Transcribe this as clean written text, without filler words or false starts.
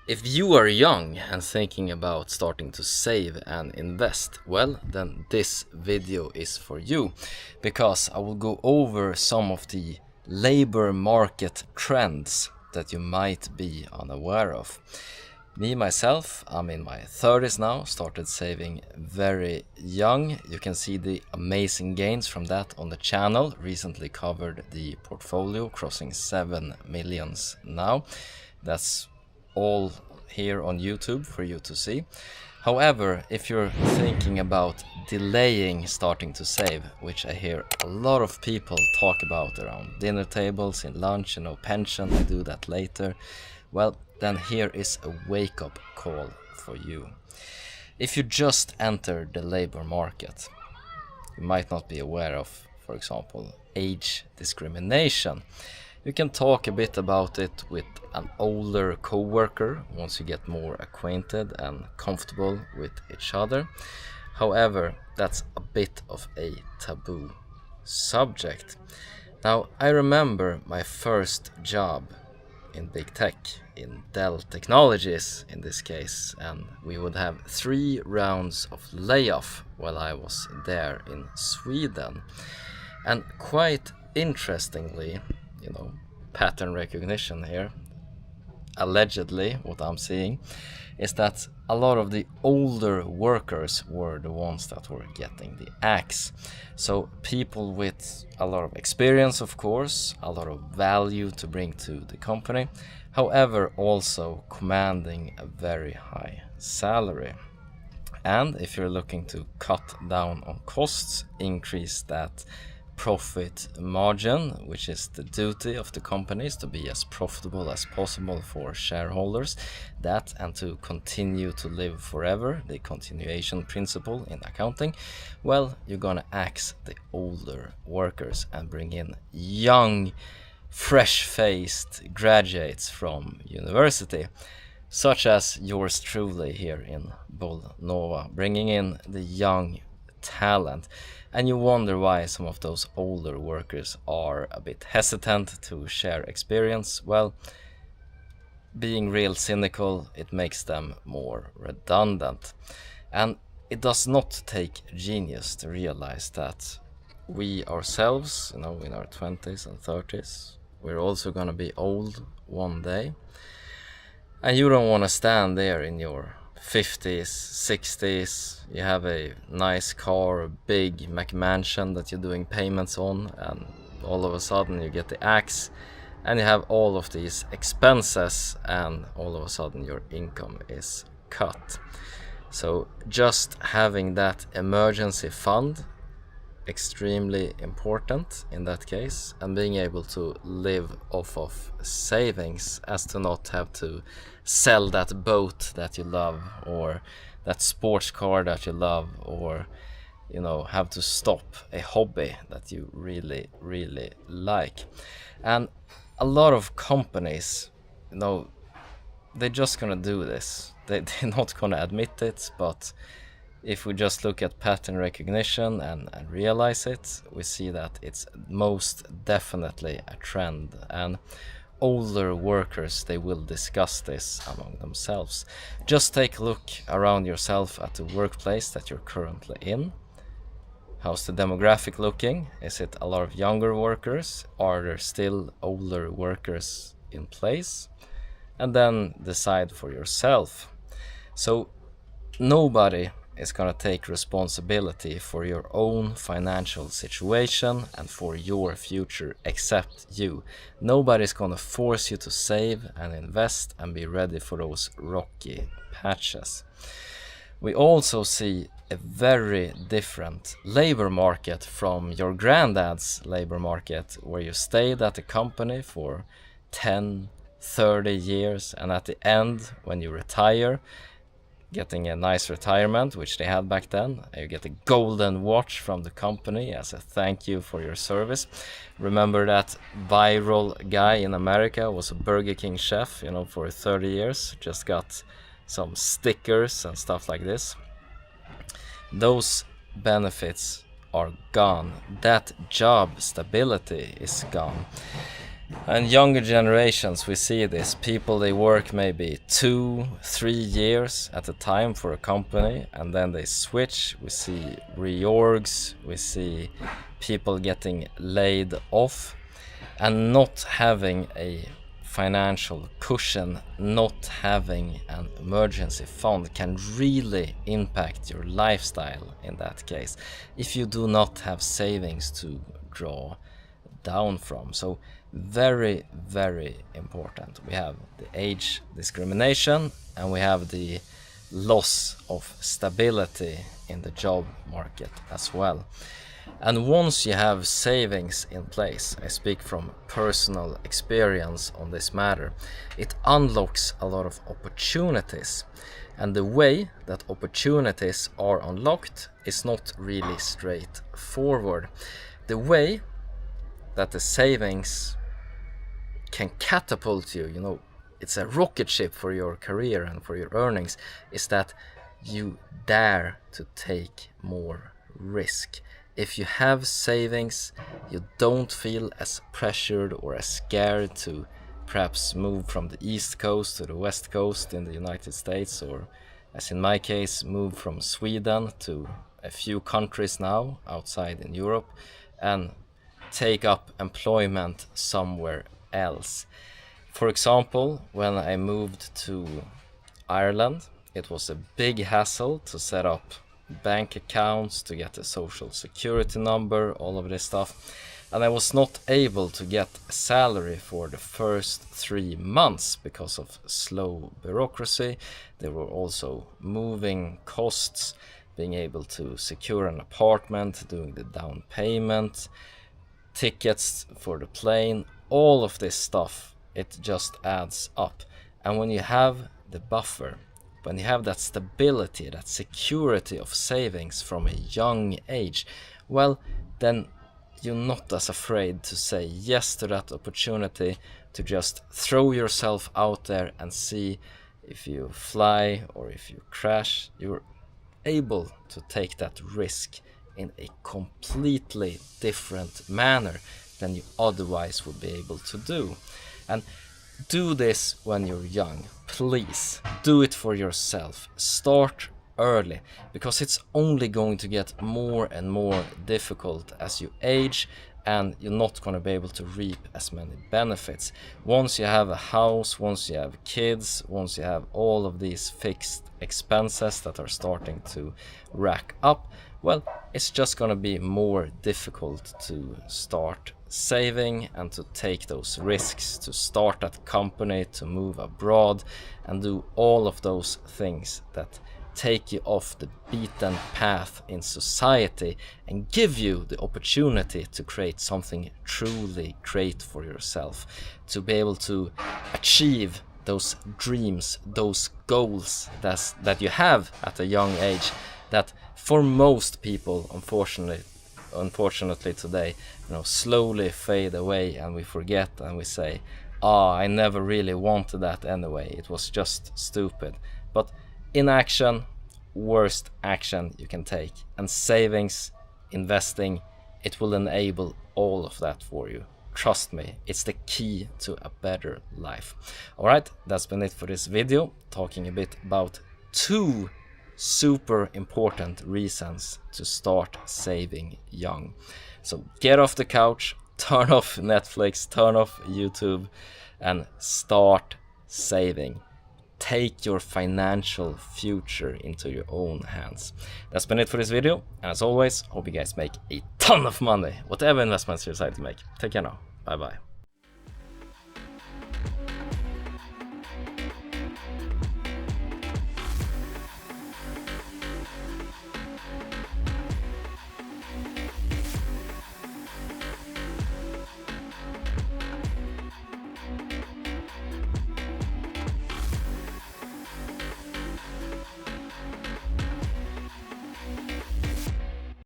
If you are young and thinking about starting to save and invest, well, then this video is for you, because I will go over some of the labor market trends that you might be unaware of. Me, myself, I'm in my 30s now, started saving very young. You can see the amazing gains from that on the channel. Recently covered the portfolio, crossing 7 millions now. That's all here on YouTube for you to see. However, if you're thinking about delaying starting to save, which I hear a lot of people talk about around dinner tables, in lunch, pension, I do that later, well, then here is a wake-up call for you. If you just entered the labor market, you might not be aware of, for example, age discrimination. You can talk a bit about it with an older coworker once you get more acquainted and comfortable with each other. However, that's a bit of a taboo subject. Now, I remember my first job in big tech, in Dell Technologies in this case, and we would have 3 rounds of layoff while I was there in Sweden. And quite interestingly, pattern recognition here, allegedly what I'm seeing is that a lot of the older workers were the ones that were getting the axe. So people with a lot of experience, of course, a lot of value to bring to the company, however also commanding a very high salary. And if you're looking to cut down on costs, increase that profit margin, which is the duty of the companies to be as profitable as possible for shareholders, that and to continue to live forever, the continuation principle in accounting, well, you're gonna axe the older workers and bring in young, fresh-faced graduates from university, such as yours truly here in Bolnova, bringing in the young talent. And you wonder why some of those older workers are a bit hesitant to share experience. Well, being real cynical, it makes them more redundant. And it does not take genius to realize that we ourselves, in our 20s and 30s, we're also gonna be old one day. And you don't want to stand there in your 50s, 60s, you have a nice car, a big McMansion that you're doing payments on, and all of a sudden you get the axe and you have all of these expenses, and all of a sudden your income is cut. So just having that emergency fund, extremely important in that case, and being able to live off of savings, as to not have to sell that boat that you love, or that sports car that you love, or have to stop a hobby that you really, really like. And a lot of companies, they're just gonna do this. They're not gonna admit it, but if we just look at pattern recognition and realize it, we see that it's most definitely a trend. And older workers, they will discuss this among themselves. Just take a look around yourself at the workplace that you're currently in. How's the demographic looking? Is it a lot of younger workers? Are there still older workers in place? And then decide for yourself. So nobody is going to take responsibility for your own financial situation and for your future except you. Nobody's going to force you to save and invest and be ready for those rocky patches. We also see a very different labor market from your granddad's labor market, where you stayed at the company for 10, 30 years, and at the end, when you retire, getting a nice retirement, which they had back then. You get a golden watch from the company as a thank you for your service. Remember that viral guy in America was a Burger King chef, for 30 years, just got some stickers and stuff like this. Those benefits are gone. That job stability is gone. And younger generations, we see this. People, they work maybe 2-3 years at a time for a company, and then they switch. We see reorgs, we see people getting laid off, and not having a financial cushion, not having an emergency fund can really impact your lifestyle in that case, if you do not have savings to draw down from. So very, very important. We have the age discrimination, and we have the loss of stability in the job market as well. And once you have savings in place, I speak from personal experience on this matter, it unlocks a lot of opportunities. And the way that opportunities are unlocked is not really straightforward. The way that the savings can catapult you, you know, it's a rocket ship for your career and for your earnings, is that you dare to take more risk. If you have savings, you don't feel as pressured or as scared to perhaps move from the East Coast to the West Coast in the United States, or as in my case, move from Sweden to a few countries now outside in Europe and take up employment somewhere else. For example, when I moved to Ireland, it was a big hassle to set up bank accounts, to get a social security number, all of this stuff. And I was not able to get a salary for the first 3 months because of slow bureaucracy. There were also moving costs, being able to secure an apartment, doing the down payment, tickets for the plane, all of this stuff, it just adds up. And when you have the buffer, when you have that stability, that security of savings from a young age, well, then you're not as afraid to say yes to that opportunity, to just throw yourself out there and see if you fly or if you crash. You're able to take that risk in a completely different manner than you otherwise would be able to do. And do this when you're young. Please do it for yourself. Start early, because it's only going to get more and more difficult as you age, and you're not going to be able to reap as many benefits. Once you have a house, once you have kids, once you have all of these fixed expenses that are starting to rack up, well, it's just going to be more difficult to start saving and to take those risks, to start that company, to move abroad, and do all of those things that take you off the beaten path in society and give you the opportunity to create something truly great for yourself, to be able to achieve those dreams, those goals that you have at a young age, that for most people, unfortunately today, slowly fade away, and we forget and we say, I never really wanted that anyway, it was just stupid. But inaction, worst action you can take, and savings, investing, it will enable all of that for you. Trust me, it's the key to a better life. Alright, that's been it for this video, talking a bit about 2 super important reasons to start saving young. So get off the couch, turn off Netflix, turn off YouTube, and start saving. Take your financial future into your own hands. That's been it for this video, and as always, hope you guys make a ton of money, whatever investments you decide to make. Take care now, bye bye.